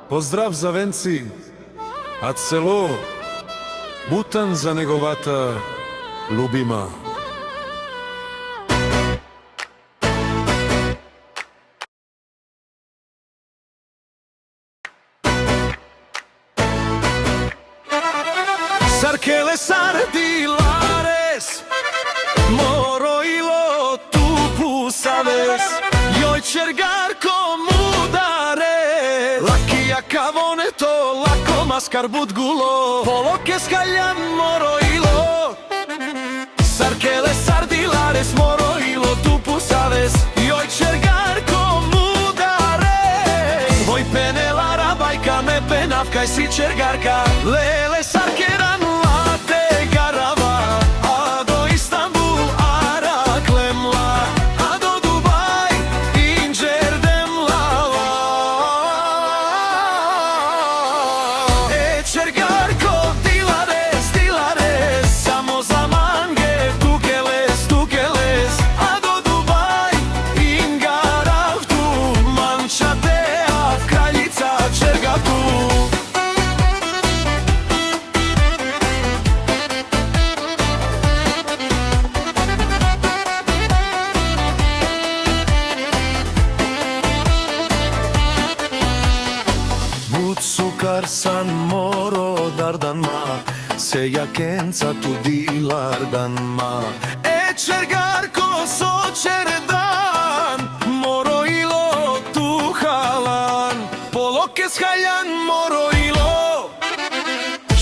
Поздрав за Венци, а цело Бутан за неговата любима. Sarkele sardilares, moroilo tu pusaves, joj čergar komudare, lakia kavoneto, lako maskarbut gulo, poloke skaljan moroilo. Sarkele sardilares, moroilo tu pusaves, joj čergar komudare, voj penelara bajka me penavkaj si čergarka, lele sarkeran Sukar san moro dardanma, se jakenca tu dilardanma. E čergarko so čerdan, moroilo tu halan, poloke skaljan moroilo.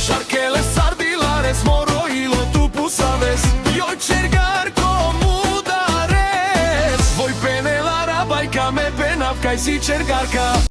Šarkele sardilares, moroilo tu pusaves, joj čergarko mudares. Voj penelara bajka me penavkaj si čergarka.